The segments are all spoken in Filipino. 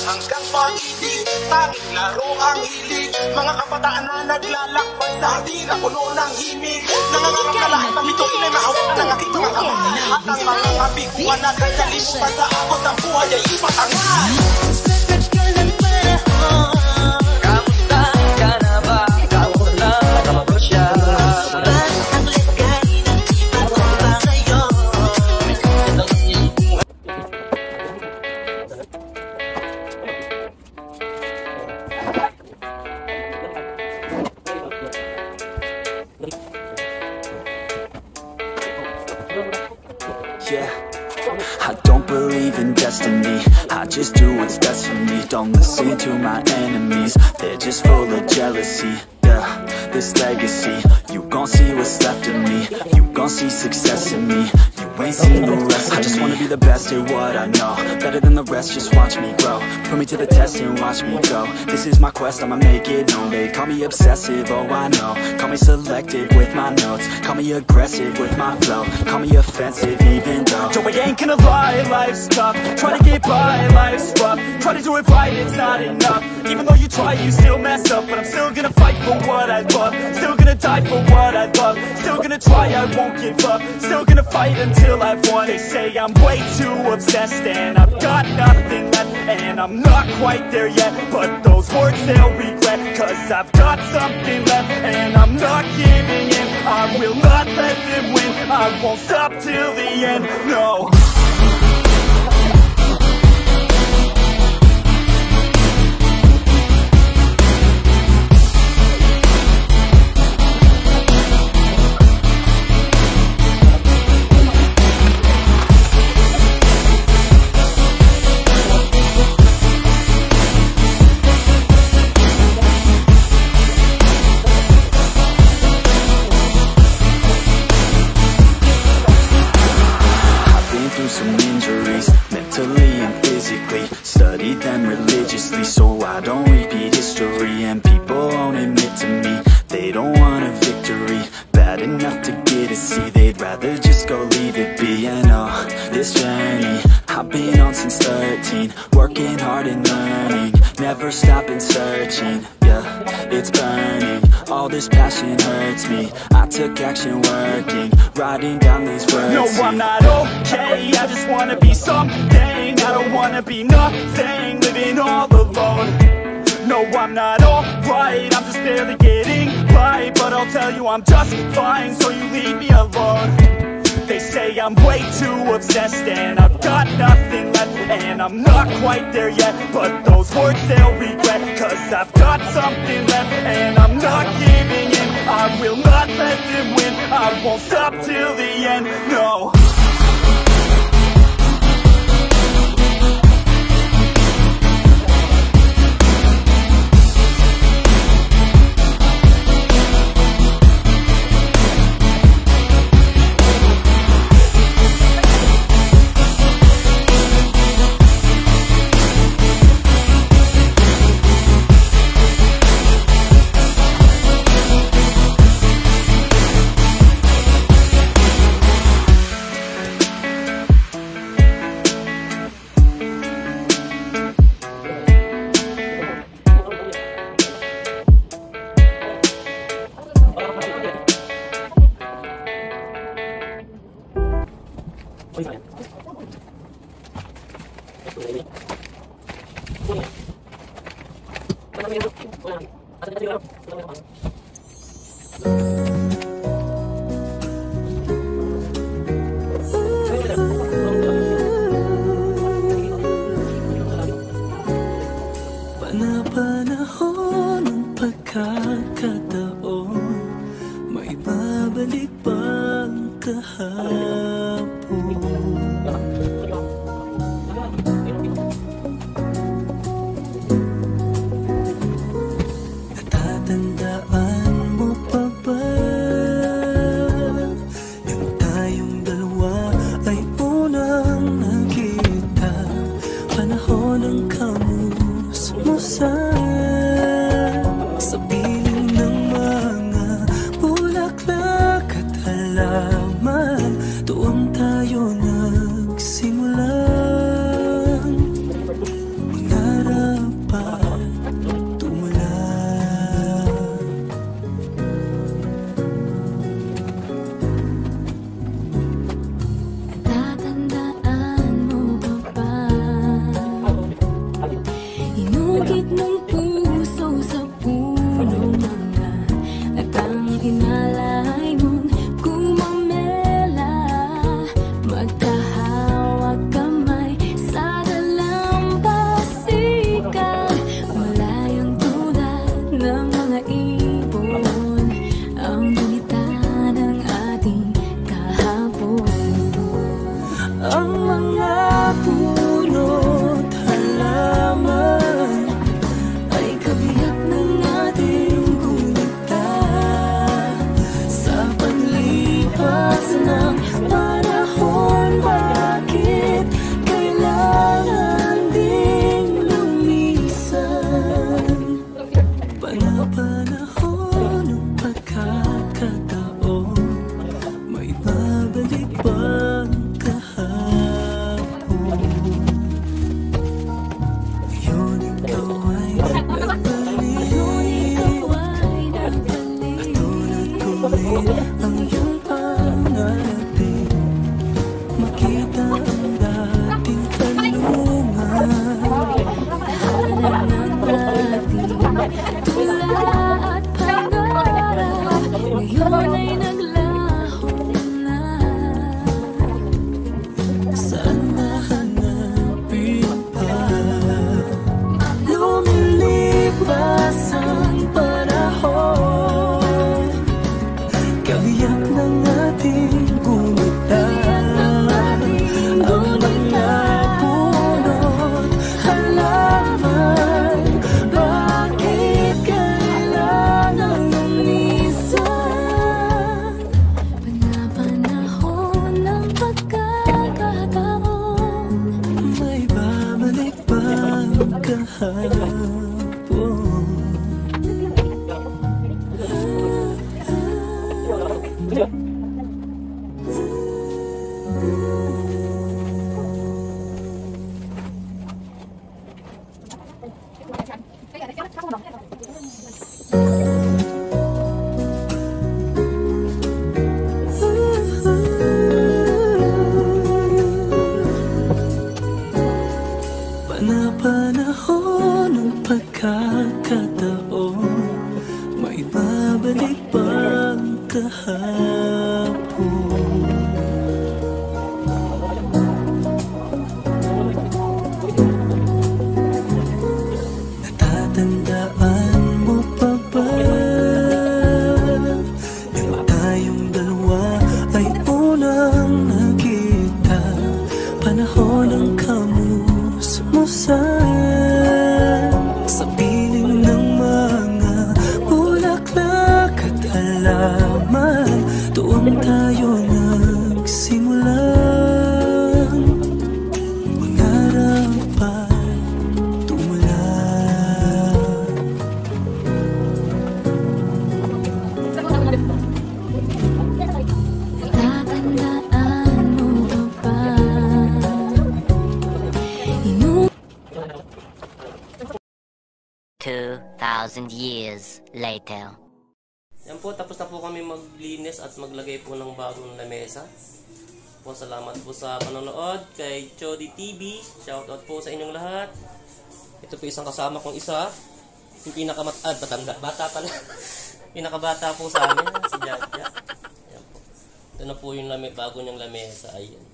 hanggang pag-ibig, tanging laro ang hilig. Mga kabataan na naglalakbay sa hindi na puno ng himig. Nangangarap na lahat ng bituin ay mahawakan ng aking mga kamay. At ang mga kabiguan na kalimutan sa abot ng buhay ay ipatangal. Sakat ka ng panahon. Kamusta ka na ba? Kamusta na nakapagosya? Ba't ang legay ng iba ko ba ngayon? Yeah, I don't believe in destiny, I just do what's best for me. Don't listen to my enemies, they're just full of jealousy. Yeah, this legacy, you gon' see what's left of me. You gon' see success in me, you ain't seen the rest of me. I just wanna be the best at what I know, better than the rest, just watch me grow. Put me to the test and watch me go. This is my quest, I'ma make it known. They call me obsessive, oh I know. Call me selective with my notes, call me aggressive with my flow, call me offensive even though Joe, I ain't gonna lie, life's tough. Try to get by, life's rough. Try to do it right, it's not enough. Even though you try, you still mess up. But I'm still gonna fight for what I love, still gonna die for what I love, still gonna try, I won't give up, still gonna fight until I've won. They say I'm way too obsessed and I've got nothing left, and I'm not quite there yet, but those words they'll regret, cause I've got something left and I'm not giving in. I will not let them win, I won't stop till the end, no. Some injuries, mentally and physically. Studied them religiously so I don't repeat history. And people won't admit to me they don't want a victory bad enough to get a C. They'd rather just go leave it be. And oh, this journey I've been on since 13, working hard and learning, never stopping searching. Yeah, it's burning, all this passion hurts me. I took action working, writing down these words. No, I'm not okay, I just wanna be something. I don't wanna be nothing, living all alone. No, I'm not alright, I'm just barely getting by. But I'll tell you I'm just fine, so you leave me alone. They say I'm way too obsessed and I've got nothing left, and I'm not quite there yet, but those words they'll regret, cause I've got something left and I'm not giving in. I will not let them win, I won't stop till the end, no. Panahon ng pagkakataon, may babalik bang kahapon? Natatandaan mo pa ba yung tayong dalawa ay unang nakita? Panahon ng kamusmusan sa piling ng mga bulaklak at halaman. Doon tayo nagsimulang mangarap kahapon. Panahon ng pagkakataon, may babalik bang kahapon? Natatandaan mo pa ba nang tayong dalawa ay unang nakita? Panahon ng kamusmusan sa piling ng mga bulaklak at halaman. Doon tayo nagsimulang mangarap at tumulan. Tatandaan mo ba? 2,000 years later. Yan po, tapos na po kami maglinis at maglagay po ng bagong lamesa. Po, salamat po sa panonood kay Chody TV. Shoutout po sa inyong lahat. Ito po isang kasama kong isa. Yung patanda. Bata pala. Pinakabata po sa amin, si Jaja. Yan po. Ito na po yung bago niyang lamesa. Ayan.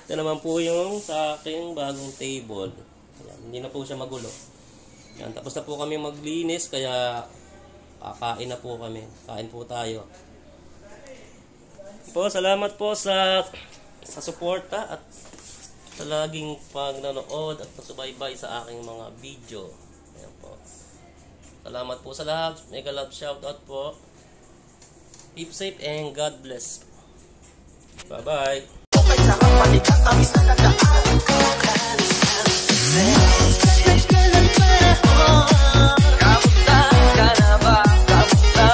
Ito naman po yung sa aking bagong table. Ayan, hindi na po siya magulo. Yan, tapos na po kami maglinis, kaya kakain na po kami. Kain po tayo. Po, salamat po sa suporta at sa laging pagnanood at pasubaybay sa aking mga video. Ayan po. Salamat po sa lahat. Mega love shoutout po. Keep safe and God bless. Bye-bye. Okay, sarap balikan, tamis na nagdaan. Kamusta ka na ba? Kamusta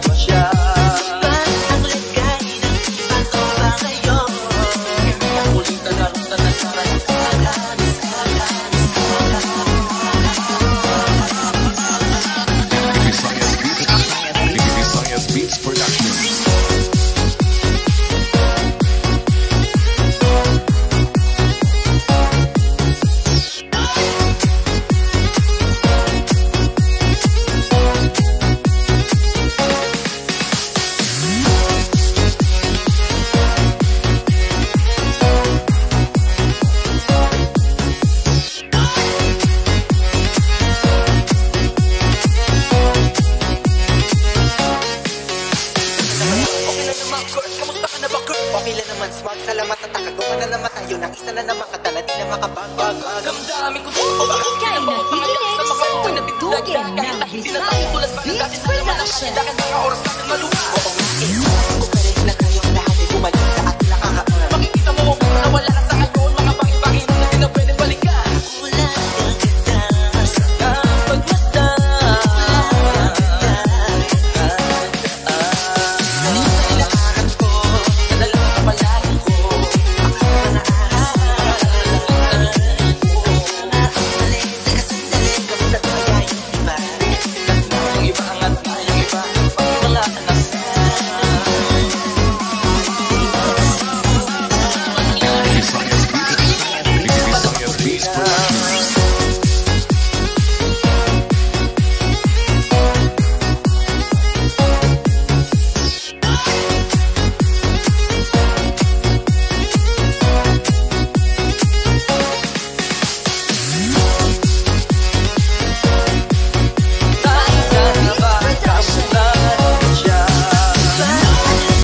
mo siya? Ang lagay ng iba ko ba ngayon? Kulitan na rin na saray. Visayas Beats Production. Okay lang naman, smart. Salamat at nakagawa na naman tayo ng isa na naman katala, di na makabagbag. Damdamin ko dito ba? Ika'y nakikinig sa tugin ng Visayas Beats Production. Oras natin maluwa. Oo nga,